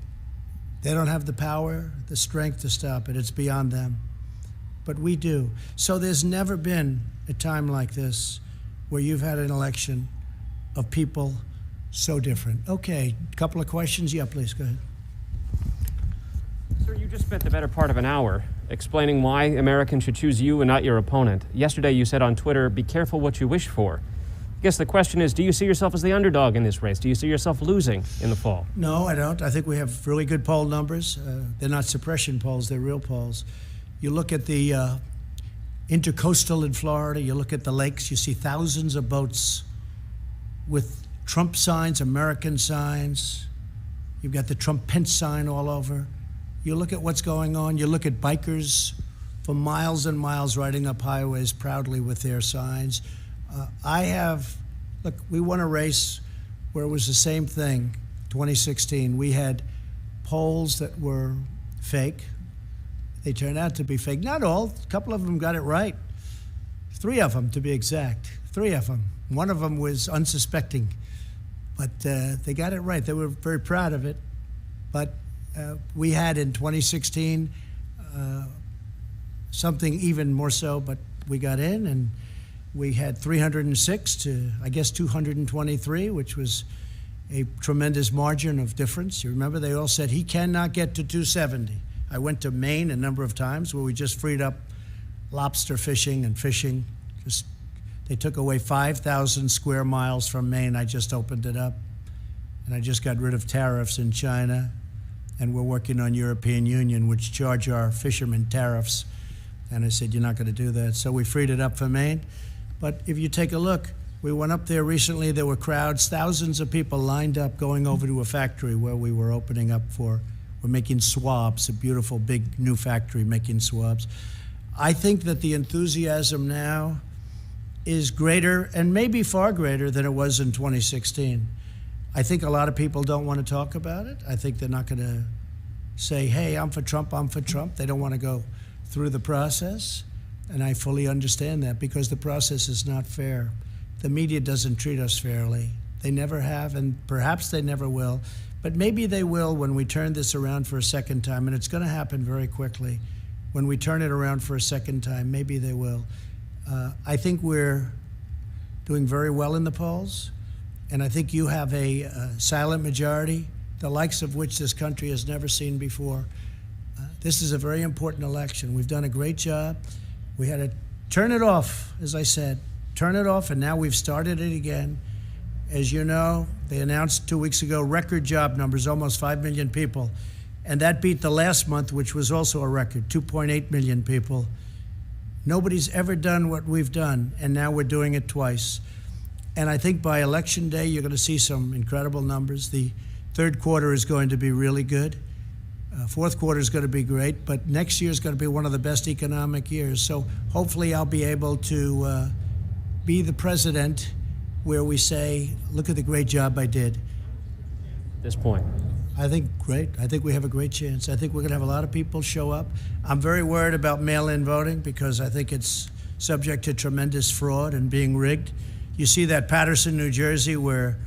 They don't have the power, the strength to stop it. It's beyond them. But we do. So there's never been a time like this where you've had an election of people so different. Okay, a couple of questions. Yeah, please, go ahead. Sir, you just spent the better part of an hour explaining why Americans should choose you and not your opponent. Yesterday you said on Twitter, be careful what you wish for. I guess the question is, do you see yourself as the underdog in this race? Do you see yourself losing in the fall? No, I don't. I think we have really good poll numbers. They're not suppression polls, they're real polls. You look at the intercoastal in Florida, you look at the lakes, you see thousands of boats with Trump signs, American signs. You've got the Trump-Pence sign all over. You look at what's going on, you look at bikers for miles and miles riding up highways proudly with their signs. Look, we won a race where it was the same thing, 2016. We had polls that were fake. They turned out to be fake. Not all, a couple of them got it right. 3 of them, to be exact, 3 of them. One of them was unsuspecting, but they got it right. They were very proud of it. But we had in 2016 something even more so, but we got in, and we had 306 to, I guess, 223, which was a tremendous margin of difference. You remember, they all said, he cannot get to 270. I went to Maine a number of times where we just freed up lobster fishing and fishing. They took away 5,000 square miles from Maine. I just opened it up. And I just got rid of tariffs in China. And we're working on European Union, which charge our fishermen tariffs. And I said, you're not going to do that. So we freed it up for Maine. But if you take a look, we went up there recently. There were crowds, thousands of people lined up going over to a factory where we were opening up for. We're making swabs, a beautiful big new factory making swabs. I think that the enthusiasm now is greater and maybe far greater than it was in 2016. I think a lot of people don't want to talk about it. I think they're not going to say, hey, I'm for Trump, I'm for Trump. They don't want to go through the process. And I fully understand that because the process is not fair. The media doesn't treat us fairly. They never have, and perhaps they never will. But maybe they will when we turn this around for a second time, and it's going to happen very quickly. When we turn it around for a second time, maybe they will. I think we're doing very well in the polls, and I think you have a silent majority, the likes of which this country has never seen before. This is a very important election. We've done a great job. We had a turn it off, as I said. Turn it off, and now we've started it again. As you know, they announced 2 weeks ago record job numbers, almost 5 million people. And that beat the last month, which was also a record, 2.8 million people. Nobody's ever done what we've done, and now we're doing it twice. And I think by Election Day, you're going to see some incredible numbers. The third quarter is going to be really good. Fourth quarter is going to be great, but next year is going to be one of the best economic years. So hopefully I'll be able to be the president where we say, look at the great job I did. At this point. I think great. I think we have a great chance. I think we're going to have a lot of people show up. I'm very worried about mail-in voting because I think it's subject to tremendous fraud and being rigged. You see that Paterson, New Jersey, where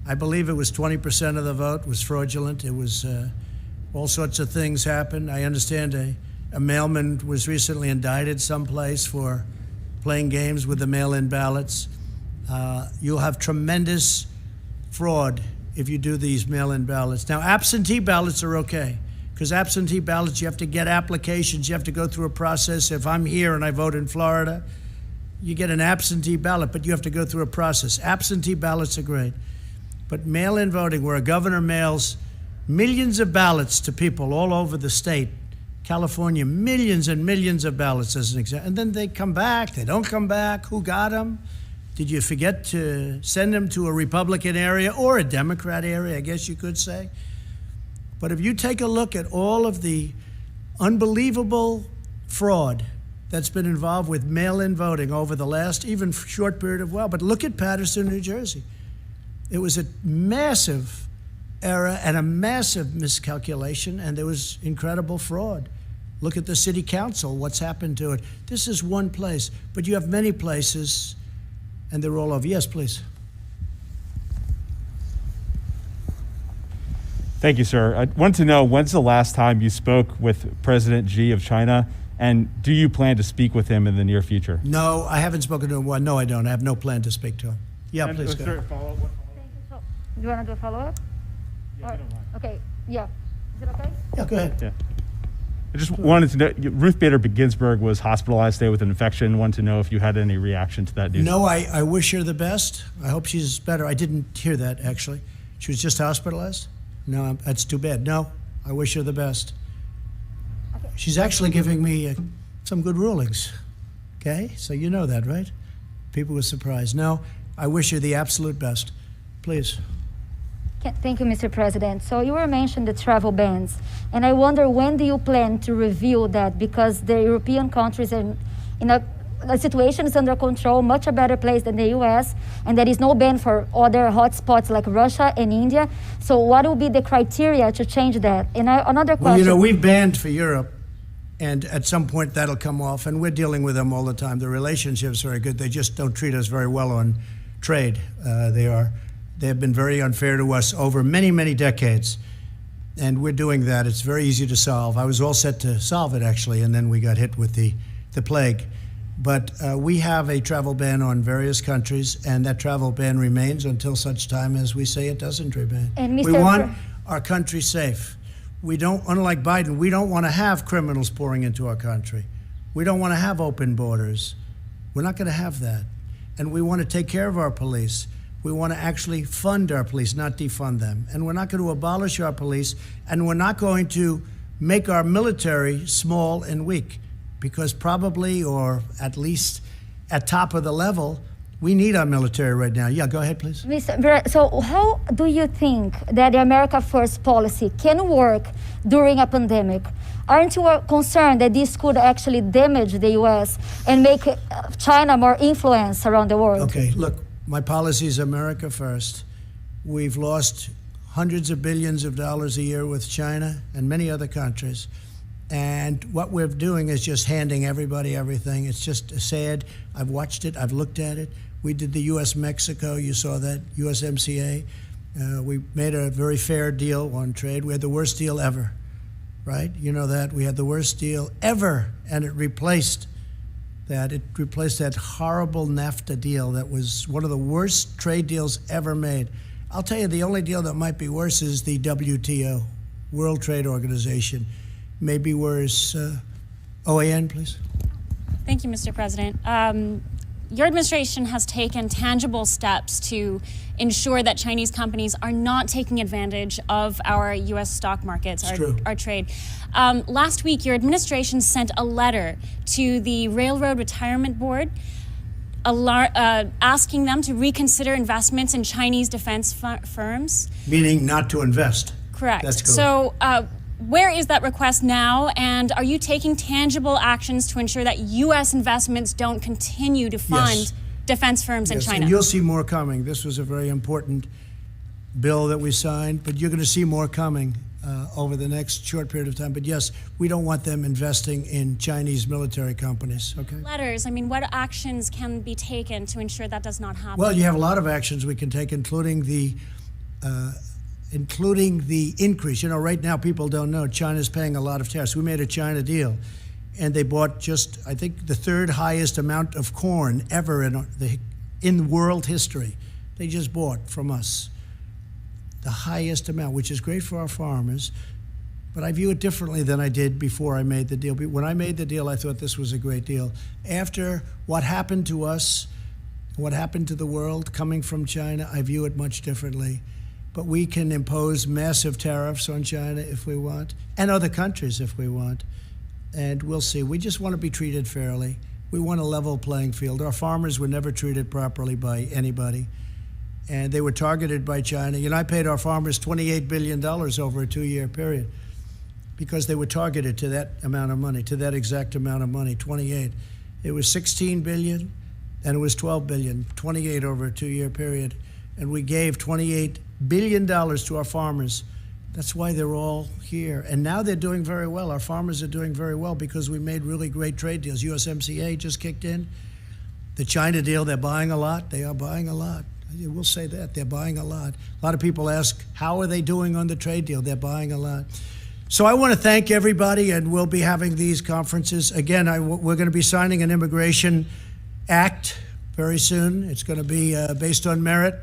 I believe it was 20% of the vote was fraudulent. It was all sorts of things happened. I understand a mailman was recently indicted someplace for playing games with the mail-in ballots. You'll have tremendous fraud if you do these mail-in ballots. Now, absentee ballots are okay, because absentee ballots, you have to get applications, you have to go through a process. If I'm here and I vote in Florida, you get an absentee ballot, but you have to go through a process. Absentee ballots are great. But mail-in voting, where a governor mails millions of ballots to people all over the state, California, millions and millions of ballots as an example, and then they come back, they don't come back, who got them? Did you forget to send them to a Republican area or a Democrat area, I guess you could say? But if you take a look at all of the unbelievable fraud that's been involved with mail-in voting over the last even short period of but look at Paterson, New Jersey. It was a massive error and a massive miscalculation, and there was incredible fraud. Look at the city council, what's happened to it. This is one place, but you have many places, and they're all over. Yes, please. Thank you, sir. I want to know, when's the last time you spoke with President Xi of China, and do you plan to speak with him in the near future? No, I haven't spoken to him. Well, no, I don't. I have no plan to speak to him. Yeah, And please go. sir, follow-up? Do you want to do a follow-up? Yeah, if you don't mind. Okay, yeah. Is it okay? Yeah, go ahead. Yeah. I just wanted to know, Ruth Bader Ginsburg was hospitalized today with an infection. Wanted to know if you had any reaction to that news. No, I wish her the best. I hope she's better. I didn't hear that, actually. She was just hospitalized? No, that's too bad. No, I wish her the best. Okay. She's actually giving me some good rulings. Okay? So you know that, right? People were surprised. No, I wish her the absolute best. Please. Thank you, Mr. President. So you were mentioning the travel bans, and I wonder, when do you plan to review that? Because the European countries are in the situation is under control, much a better place than the U.S., and there is no ban for other hotspots like Russia and India. So what will be the criteria to change that? And another question. Well, you know, we've banned for Europe, and at some point that'll come off, and we're dealing with them all the time. The relationship's very good. They just don't treat us very well on trade. They have been very unfair to us over many, many decades, and we're doing that. It's very easy to solve. I was all set to solve it, actually, and then we got hit with the plague. But we have a travel ban on various countries, and that travel ban remains until such time as we say it doesn't remain. And We want our country safe. We don't, unlike Biden, we don't want to have criminals pouring into our country. We don't want to have open borders. We're not going to have that. And we want to take care of our police. We want to actually fund our police, not defund them. And we're not going to abolish our police, and we're not going to make our military small and weak, because probably, or at least at top of the level, we need our military right now. Yeah, go ahead, please. So how do you think that the America First policy can work during a pandemic? Aren't you concerned that this could actually damage the U.S. and make China more influence around the world? Okay, look, my policy is America First. We've lost hundreds of billions of dollars a year with China and many other countries. And what we're doing is just handing everybody everything. It's just sad. I've watched it. I've looked at it. We did the U.S.-Mexico. You saw that, USMCA. We made a very fair deal on trade. We had the worst deal ever, right? You know that. We had the worst deal ever, and it replaced that. It replaced that horrible NAFTA deal that was one of the worst trade deals ever made. I'll tell you, the only deal that might be worse is the WTO, World Trade Organization. Maybe worse. OAN, please. Thank you, Mr. President. Your administration has taken tangible steps to ensure that Chinese companies are not taking advantage of our U.S. stock markets, our trade. Last week, your administration sent a letter to the Railroad Retirement Board asking them to reconsider investments in Chinese defense firms. Meaning not to invest. Correct. That's cool. So where is that request now, and are you taking tangible actions to ensure that U.S. investments don't continue to fund defense firms in China? And you'll see more coming. This was a very important bill that we signed, but you're going to see more coming over the next short period of time. But yes, we don't want them investing in Chinese military companies, okay? Letters, I mean, what actions can be taken to ensure that does not happen? Well, you have a lot of actions we can take, including the increase. You know, right now people don't know China's paying a lot of tariffs. We made a China deal, and they bought just, I think, the third highest amount of corn ever in world history. They just bought from us the highest amount, which is great for our farmers. But I view it differently than I did before I made the deal. When I made the deal, I thought this was a great deal. After what happened to us, what happened to the world coming from China, I view it much differently. But we can impose massive tariffs on China if we want, and other countries if we want. And we'll see. We just want to be treated fairly. We want a level playing field. Our farmers were never treated properly by anybody, and they were targeted by China. You know, I paid our farmers $28 billion over a 2-year period because they were targeted to that amount of money, to that exact amount of money, 28. It was 16 billion, and it was 12 billion, 28 over a 2-year period. And we gave $28 billion to our farmers. That's why they're all here. And now they're doing very well. Our farmers are doing very well because we made really great trade deals. USMCA just kicked in. The China deal, they're buying a lot. They are buying a lot. We'll say that. They're buying a lot. A lot of people ask, how are they doing on the trade deal? They're buying a lot. So I want to thank everybody, and we'll be having these conferences. Again, we're going to be signing an immigration act very soon. It's going to be based on merit.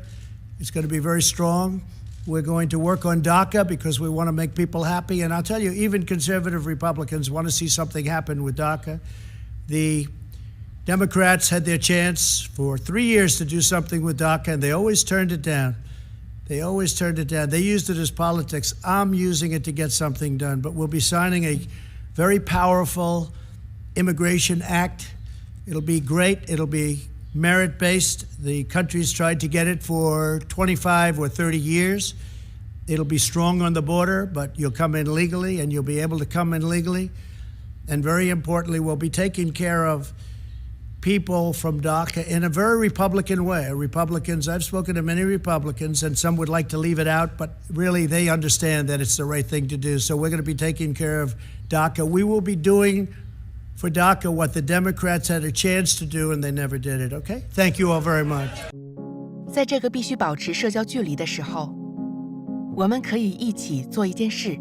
It's going to be very strong. We're going to work on DACA because we want to make people happy. And I'll tell you, even conservative Republicans want to see something happen with DACA. The Democrats had their chance for 3 years to do something with DACA, and they always turned it down. They always turned it down. They used it as politics. I'm using it to get something done. But we'll be signing a very powerful immigration act. It'll be great. It'll be merit-based. The country's tried to get it for 25 or 30 years. It'll be strong on the border, but you'll come in legally, and you'll be able to come in legally. And very importantly, we'll be taking care of people from DACA in a very Republican way. Republicans, I've spoken to many Republicans, and some would like to leave it out, but really they understand that it's the right thing to do. So we're going to be taking care of DACA. We will be doing for DACA what the Democrats had a chance to do, and they never did it, okay? Thank you all very much. 在这个必须保持社交距离的时候，我们可以一起做一件事，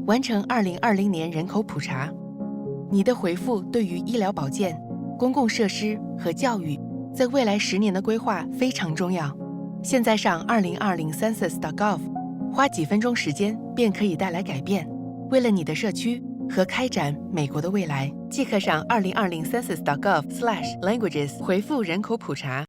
完成2020年人口普查。你的回复对于医疗保健、公共设施和教育在未来10年的规划非常重要。现在上2020 census.gov， 花几分钟时间便可以带来改变。为了你的社区和开展美国的未来，即刻上2020 census.gov/languages 回复人口普查。